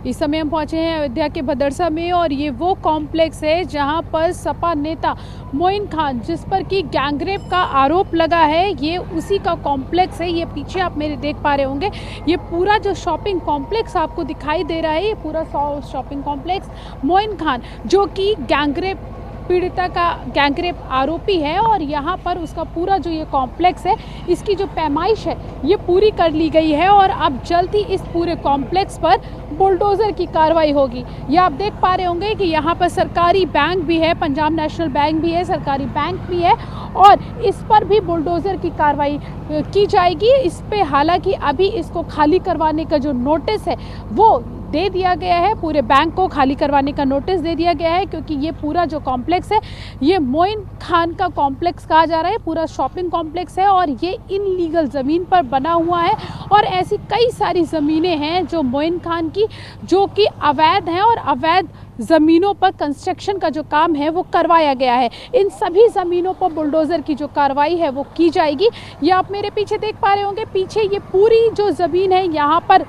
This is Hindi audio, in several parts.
इस समय हम पहुंचे हैं अयोध्या के भदरसा में और ये वो कॉम्प्लेक्स है जहां पर सपा नेता मोइन खान, जिस पर कि गैंगरेप का आरोप लगा है, ये उसी का कॉम्प्लेक्स है। ये पीछे आप मेरे देख पा रहे होंगे, ये पूरा जो शॉपिंग कॉम्प्लेक्स आपको दिखाई दे रहा है, ये पूरा शॉपिंग कॉम्प्लेक्स मोइन खान, जो कि गैंगरेप पीड़िता का गैंगरेप आरोपी है, और यहाँ पर उसका पूरा जो ये कॉम्प्लेक्स है, इसकी जो पैमाइश है ये पूरी कर ली गई है और अब जल्द ही इस पूरे कॉम्प्लेक्स पर बुलडोज़र की कार्रवाई होगी। ये आप देख पा रहे होंगे कि यहाँ पर सरकारी बैंक भी है, पंजाब नेशनल बैंक भी है, सरकारी बैंक भी है, और इस पर भी बुलडोज़र की कार्रवाई की जाएगी। इस पे हालांकि अभी इसको खाली करवाने का जो नोटिस है वो दे दिया गया है, पूरे बैंक को खाली करवाने का नोटिस दे दिया गया है, क्योंकि ये पूरा जो कॉम्प्लेक्स है ये मोइन खान का कॉम्प्लेक्स कहा जा रहा है, पूरा शॉपिंग कॉम्प्लेक्स है और ये इनलीगल ज़मीन पर बना हुआ है। और ऐसी कई सारी ज़मीनें हैं जो मोइन खान की, जो कि अवैध हैं, और अवैध ज़मीनों पर कंस्ट्रक्शन का जो काम है वो करवाया गया है। इन सभी ज़मीनों पर बुलडोज़र की जो कार्रवाई है वो की जाएगी। ये आप मेरे पीछे देख पा रहे होंगे, पीछे ये पूरी जो ज़मीन है, यहाँ पर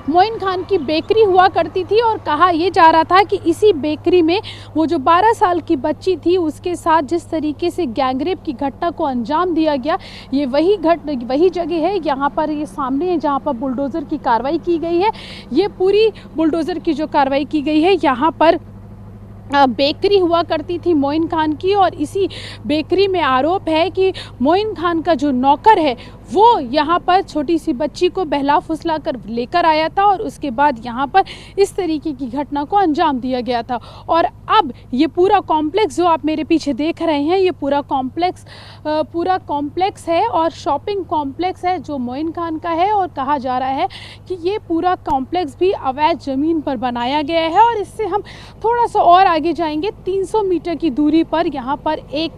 मोइन खान की बेकरी हुआ करती थी और कहा यह जा रहा था कि इसी बेकरी में वो जो 12 साल की बच्ची थी उसके साथ जिस तरीके से गैंगरेप की घटना को अंजाम दिया गया, ये वही जगह है। यहाँ पर ये सामने है जहाँ पर बुलडोज़र की कार्रवाई की गई है। ये पूरी बुलडोज़र की जो कार्रवाई की गई है, यहाँ पर बेकरी हुआ करती थी मोइन खान की, और इसी बेकरी में आरोप है कि मोइन खान का जो नौकर है वो यहाँ पर छोटी सी बच्ची को बहला फुसला कर लेकर आया था और उसके बाद यहाँ पर इस तरीके की घटना को अंजाम दिया गया था। और अब ये पूरा कॉम्प्लेक्स जो आप मेरे पीछे देख रहे हैं, ये पूरा कॉम्प्लेक्स है और शॉपिंग कॉम्प्लेक्स है जो मोइन खान का है, और कहा जा रहा है कि ये पूरा कॉम्प्लेक्स भी अवैध ज़मीन पर बनाया गया है। और इससे हम थोड़ा सा और आगे जाएंगे, 300 मीटर की दूरी पर यहाँ पर एक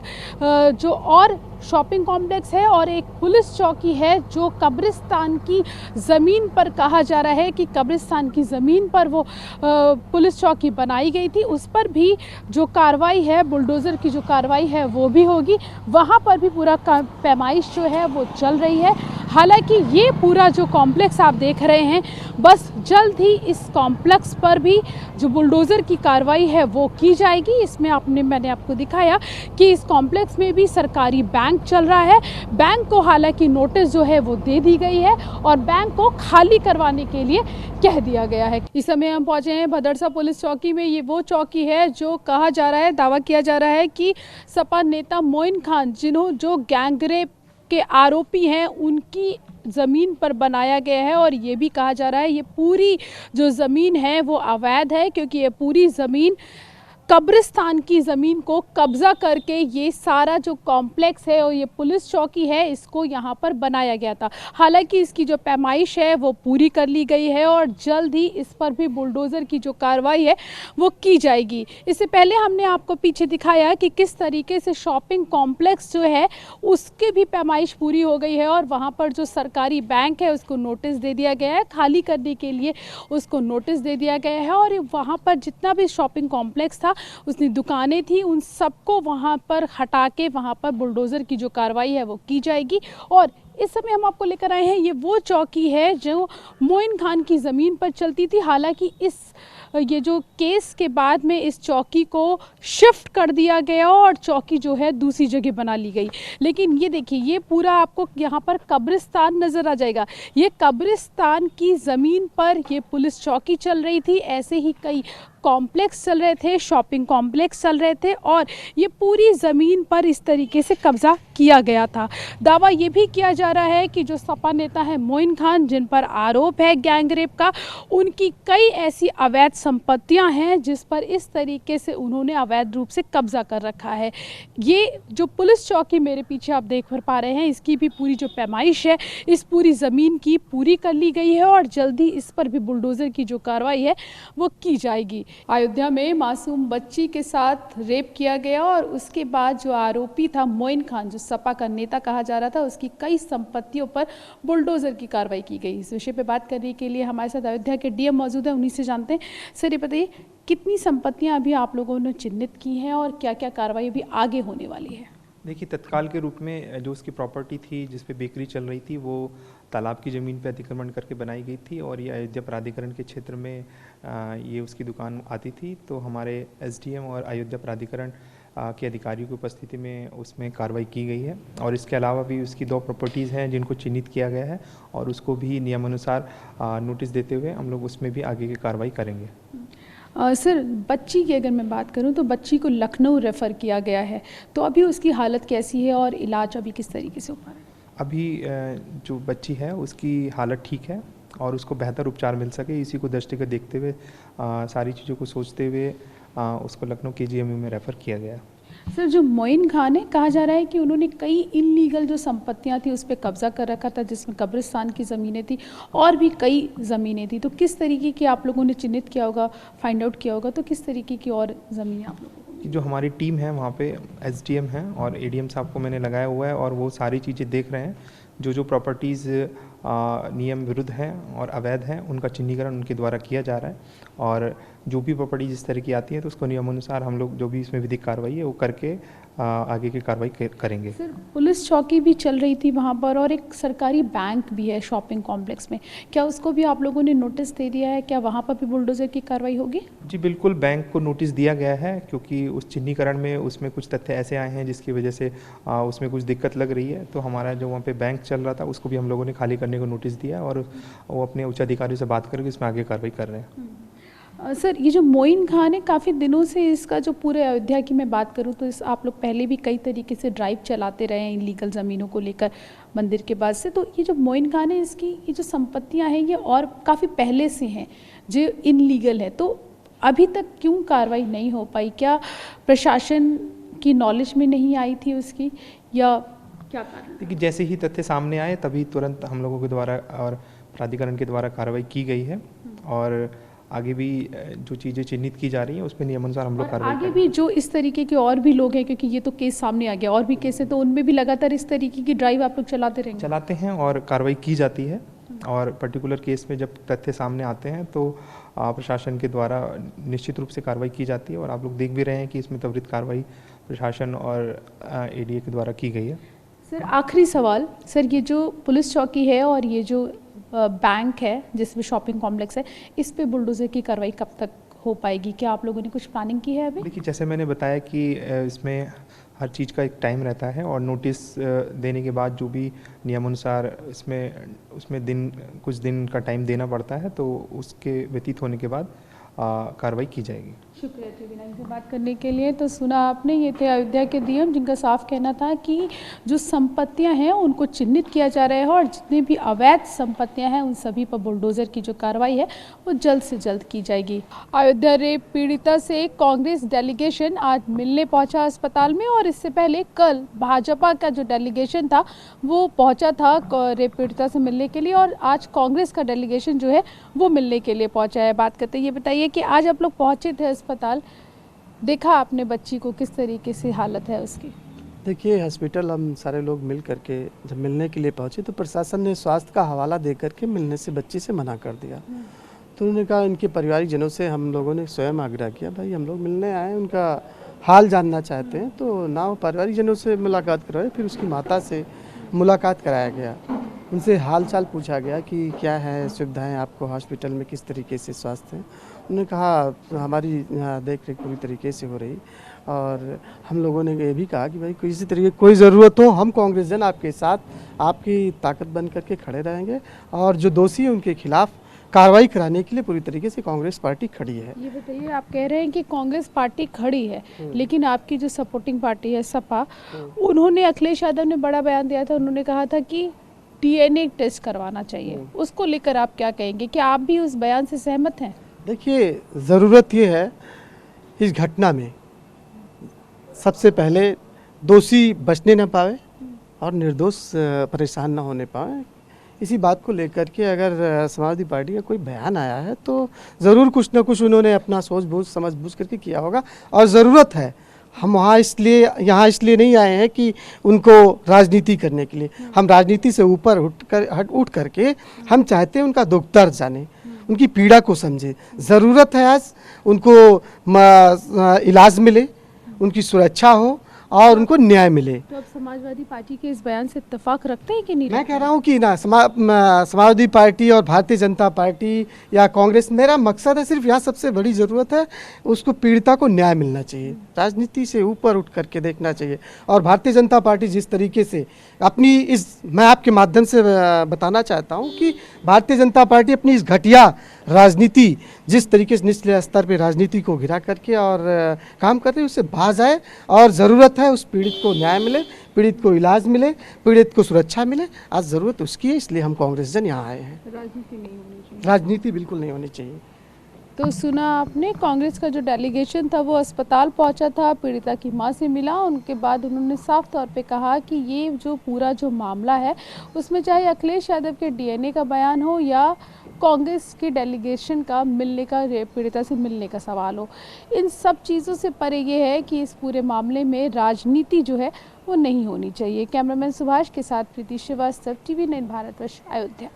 जो और शॉपिंग कॉम्प्लेक्स है और एक पुलिस चौकी है जो कब्रिस्तान की ज़मीन पर, कहा जा रहा है कि कब्रिस्तान की ज़मीन पर वो पुलिस चौकी बनाई गई थी। उस पर भी जो कार्रवाई है, बुलडोज़र की जो कार्रवाई है वो भी होगी। वहाँ पर भी पूरा पैमाइश जो है वो चल रही है। हालांकि ये पूरा जो कॉम्प्लेक्स आप देख रहे हैं, बस जल्द ही इस कॉम्प्लेक्स पर भी जो बुलडोज़र की कार्रवाई है वो की जाएगी। इसमें मैंने आपको दिखाया कि इस कॉम्प्लेक्स में भी सरकारी बैंक चल रहा है। बैंक को हालांकि नोटिस जो है वो दे दी गई है और बैंक को खाली करवाने के लिए कह दिया गया है। इस समय हम पहुंचे हैं भदरसा पुलिस चौकी में। ये वो चौकी है जो कहा जा रहा है, दावा किया जा रहा है कि सपा नेता मोइन खान, जो गैंगरेप के आरोपी हैं, उनकी ज़मीन पर बनाया गया है। और ये भी कहा जा रहा है ये पूरी जो ज़मीन है वो अवैध है, क्योंकि ये पूरी ज़मीन कब्रिस्तान की ज़मीन को कब्ज़ा करके ये सारा जो कॉम्प्लेक्स है और ये पुलिस चौकी है, इसको यहाँ पर बनाया गया था। हालांकि इसकी जो पैमाइश है वो पूरी कर ली गई है और जल्द ही इस पर भी बुलडोज़र की जो कार्रवाई है वो की जाएगी। इससे पहले हमने आपको पीछे दिखाया कि किस तरीके से शॉपिंग कॉम्प्लेक्स जो है उसकी भी पैमाइश पूरी हो गई है और वहाँ पर जो सरकारी बैंक है उसको नोटिस दे दिया गया है, खाली करने के लिए उसको नोटिस दे दिया गया है। और वहाँ पर जितना भी शॉपिंग कॉम्प्लेक्स था, उसकी दुकानें थी, उन सबको वहाँ पर हटा के वहाँ पर बुलडोज़र की जो कार्रवाई है वो की जाएगी। और इस समय हम आपको लेकर आए हैं, ये वो चौकी है जो मोइन खान की ज़मीन पर चलती थी। हालांकि ये जो केस के बाद में इस चौकी को शिफ्ट कर दिया गया और चौकी जो है दूसरी जगह बना ली गई। लेकिन ये देखिए, ये पूरा आपको यहाँ पर कब्रिस्तान नज़र आ जाएगा। ये कब्रिस्तान की ज़मीन पर ये पुलिस चौकी चल रही थी। ऐसे ही कई कॉम्प्लेक्स चल रहे थे, शॉपिंग कॉम्प्लेक्स चल रहे थे, और ये पूरी ज़मीन पर इस तरीके से कब्ज़ा किया गया था। दावा ये भी किया जा रहा है कि जो सपा नेता है मोइन खान, जिन पर आरोप है गैंगरेप का, उनकी कई ऐसी अवैध संपत्तियां हैं जिस पर इस तरीके से उन्होंने अवैध रूप से कब्ज़ा कर रखा है। ये जो पुलिस चौकी मेरे पीछे आप देख पा रहे हैं, इसकी भी पूरी जो पैमाइश है इस पूरी ज़मीन की पूरी कर ली गई है और जल्दी इस पर भी बुलडोज़र की जो कार्रवाई है वो की जाएगी। अयोध्या में मासूम बच्ची के साथ रेप किया गया और उसके बाद जो आरोपी था मोइन खान, जो सपा का नेता कहा जा रहा था, उसकी कई संपत्तियों पर बुलडोज़र की कार्रवाई की गई। इस विषय पे बात करने के लिए हमारे साथ अयोध्या के डीएम मौजूद हैं, उन्हीं से जानते हैं। सर, ये बताइए कितनी संपत्तियां अभी आप लोगों ने चिन्हित की हैं और क्या क्या कार्रवाई अभी आगे होने वाली है? देखिए, तत्काल के रूप में जो उसकी प्रॉपर्टी थी जिस पे बेकरी चल रही थी वो तालाब की ज़मीन पे अतिक्रमण करके बनाई गई थी और ये अयोध्या प्राधिकरण के क्षेत्र में ये उसकी दुकान आती थी। तो हमारे एसडीएम और अयोध्या प्राधिकरण के अधिकारियों की उपस्थिति में उसमें कार्रवाई की गई है और इसके अलावा भी उसकी 2 प्रॉपर्टीज़ हैं जिनको चिन्हित किया गया है और उसको भी नियमानुसार नोटिस देते हुए हम लोग उसमें भी आगे की कार्रवाई करेंगे। सर, बच्ची की अगर मैं बात करूं तो बच्ची को लखनऊ रेफ़र किया गया है, तो अभी उसकी हालत कैसी है और इलाज अभी किस तरीके से हो पा रहा है? अभी जो बच्ची है उसकी हालत ठीक है और उसको बेहतर उपचार मिल सके इसी को दृष्टिगत देखते हुए सारी चीज़ों को सोचते हुए उसको लखनऊ केजीएमयू में रेफ़र किया गया। सर, जो मोइन खान है, कहा जा रहा है कि उन्होंने कई इल्लीगल जो संपत्तियां थी उस पर कब्जा कर रखा था, जिसमें कब्रिस्तान की ज़मीनें थी और भी कई ज़मीनें थी। तो किस तरीके की आप लोगों ने चिन्हित किया होगा, फाइंड आउट किया होगा, तो किस तरीके की और ज़मीनें आप लोगों को? जो हमारी टीम है वहाँ पे एसडीएम हैं और एडीएम साहब को मैंने लगाया हुआ है और वो सारी चीज़ें देख रहे हैं। जो प्रॉपर्टीज़ नियम विरुद्ध हैं और अवैध हैं उनका चिन्हीकरण उनके द्वारा किया जा रहा है और जो भी प्रॉपर्टीज इस तरह की आती है तो उसको नियमानुसार हम लोग जो भी इसमें विधिक कार्रवाई है वो करके आगे की कार्रवाई करेंगे। सर, पुलिस चौकी भी चल रही थी वहाँ पर और एक सरकारी बैंक भी है शॉपिंग कॉम्प्लेक्स में, क्या उसको भी आप लोगों ने नोटिस दे दिया है? क्या वहाँ पर भी बुलडोज़र की कार्रवाई होगी? जी बिल्कुल, बैंक को नोटिस दिया गया है क्योंकि उस चिन्हीकरण में उसमें कुछ तथ्य ऐसे आए हैं जिसकी वजह से उसमें कुछ दिक्कत लग रही है। तो हमारा जो वहाँ पे बैंक चल रहा था उसको भी हम लोगों ने खाली करने को नोटिस दिया और वो अपने उच्च अधिकारियों से बात करके इसमें आगे कार्रवाई कर रहे हैं। सर, ये जो मोइन खान है, काफ़ी दिनों से इसका जो पूरे अयोध्या की मैं बात करूँ तो इस आप लोग पहले भी कई तरीके से ड्राइव चलाते रहे हैं इलीगल ज़मीनों को लेकर मंदिर के बाद से। तो ये जो मोइन खान है, इसकी ये जो संपत्तियां हैं ये और काफ़ी पहले से हैं जो इनलीगल है, तो अभी तक क्यों कार्रवाई नहीं हो पाई? क्या प्रशासन की नॉलेज में नहीं आई थी उसकी, या क्या कारण? देखिए, जैसे ही तथ्य सामने आए तभी तुरंत हम लोगों के द्वारा और प्राधिकरण के द्वारा कार्रवाई की गई है और आगे भी जो चीज़ें चिन्हित की जा रही हैं उस पर नियमानुसार हम लोग कार्रवाई आगे भी जो इस तरीके के और भी लोग हैं, क्योंकि ये तो केस सामने आ गया, और भी केस है, तो उनमें भी लगातार इस तरीके की ड्राइव आप लोग चलाते हैं और कार्रवाई की जाती है और पर्टिकुलर केस में जब तथ्य सामने आते हैं तो प्रशासन के द्वारा निश्चित रूप से कार्रवाई की जाती है और आप लोग देख भी रहे हैं कि इसमें त्वरित कार्रवाई प्रशासन और एडीए के द्वारा की गई है। सर, आखिरी सवाल, सर, ये जो पुलिस चौकी है और ये जो बैंक है जिसमें शॉपिंग कॉम्प्लेक्स है, इस पे बुलडोज़र की कार्रवाई कब तक हो पाएगी? क्या आप लोगों ने कुछ प्लानिंग की है अभी? देखिए, जैसे मैंने बताया कि इसमें हर चीज़ का एक टाइम रहता है और नोटिस देने के बाद जो भी नियमानुसार उसमें कुछ दिन का टाइम देना पड़ता है, तो उसके व्यतीत होने के बाद कार्रवाई की जाएगी। शुक्रिया थे विनय से बात करने के लिए। तो सुना आपने, ये थे अयोध्या के डीएम जिनका साफ कहना था कि जो संपत्तियां हैं उनको चिन्हित किया जा रहा है और जितनी भी अवैध संपत्तियां हैं उन सभी पर बुलडोज़र की जो कार्रवाई है वो जल्द से जल्द की जाएगी। अयोध्या रेप पीड़िता से कांग्रेस डेलीगेशन आज मिलने पहुंचा अस्पताल में और इससे पहले कल भाजपा का जो डेलीगेशन था वो पहुँचा था रेप पीड़िता से मिलने के लिए और आज कांग्रेस का डेलीगेशन जो है वो मिलने के लिए पहुँचा है। बात करते ये बताइए कि आज आप लोग पहुँचे थे अस्पताल, देखा आपने बच्ची को, किस तरीके से हालत है उसकी? देखिए, हॉस्पिटल हम सारे लोग मिल करके जब मिलने के लिए पहुंचे तो प्रशासन ने स्वास्थ्य का हवाला दे करके मिलने से बच्ची से मना कर दिया। तो उन्होंने कहा, इनके पारिवारिक जनों से हम लोगों ने स्वयं आग्रह किया, भाई हम लोग मिलने आए, उनका हाल जानना चाहते हैं, तो ना वो पारिवारिक जनों से मुलाकात करवाए, फिर उसकी माता से मुलाकात कराया गया, उनसे हाल चाल पूछा गया कि क्या है सुविधाएं आपको हॉस्पिटल में, किस तरीके से स्वास्थ्य है। उन्होंने कहा हमारी यहाँ देख रेख पूरी तरीके से हो रही और हम लोगों ने ये भी कहा कि भाई किसी तरीके कोई ज़रूरत हो हम कांग्रेस जन आपके साथ, आपकी ताकत बन करके खड़े रहेंगे और जो दोषी है उनके खिलाफ कार्रवाई कराने के लिए पूरी तरीके से कांग्रेस पार्टी खड़ी है। ये बताइए, आप कह रहे हैं कि कांग्रेस पार्टी खड़ी है, लेकिन आपकी जो सपोर्टिंग पार्टी है सपा, उन्होंने, अखिलेश यादव ने बड़ा बयान दिया था, उन्होंने कहा था कि डीएनए टेस्ट करवाना चाहिए, उसको लेकर आप क्या कहेंगे? क्या आप भी उस बयान से सहमत हैं? देखिए, ज़रूरत ये है इस घटना में सबसे पहले दोषी बचने न पावे और निर्दोष परेशान न होने पाए। इसी बात को लेकर के अगर समाजवादी पार्टी का कोई बयान आया है तो ज़रूर कुछ न कुछ उन्होंने अपना सोच बूझ समझ बूझ करके किया होगा और ज़रूरत है। हम यहाँ इसलिए नहीं आए हैं कि उनको राजनीति करने के लिए, हम राजनीति से ऊपर उठ करके हम चाहते हैं उनका दुख दर्द जाने, उनकी पीड़ा को समझे। ज़रूरत है आज उनको इलाज मिले, उनकी सुरक्षा हो और उनको न्याय मिले। तो अब समाजवादी पार्टी के इस बयान से इत्तेफाक रखते हैं कि नहीं मैं कह रहा हूँ कि ना समाजवादी पार्टी और भारतीय जनता पार्टी या कांग्रेस, मेरा मकसद है सिर्फ, यहाँ सबसे बड़ी ज़रूरत है उसको पीड़िता को न्याय मिलना चाहिए, राजनीति से ऊपर उठ करके देखना चाहिए। और भारतीय जनता पार्टी जिस तरीके से अपनी मैं आपके माध्यम से बताना चाहता हूँ कि भारतीय जनता पार्टी अपनी इस घटिया राजनीति, जिस तरीके से निचले स्तर पर राजनीति को घिरा करके और काम कर रही है, उससे बाज आए और ज़रूरत है उस पीड़ित को न्याय मिले, पीड़ित को इलाज मिले, पीड़ित को सुरक्षा मिले। आज ज़रूरत उसकी है, इसलिए हम कांग्रेस जन यहाँ आए हैं। राजनीति नहीं होनी चाहिए, राजनीति बिल्कुल नहीं होनी चाहिए। तो सुना आपने, कांग्रेस का जो डेलीगेशन था वो अस्पताल पहुंचा था, पीड़िता की मां से मिला। उनके बाद उन्होंने साफ तौर पे कहा कि ये जो पूरा जो मामला है उसमें चाहे अखिलेश यादव के डीएनए का बयान हो या कांग्रेस के डेलीगेशन का मिलने का, पीड़िता से मिलने का सवाल हो, इन सब चीज़ों से परे ये है कि इस पूरे मामले में राजनीति जो है वो नहीं होनी चाहिए। कैमरामैन सुभाष के साथ प्रीति श्रीवास्तव, TV9 भारतवर्ष, अयोध्या।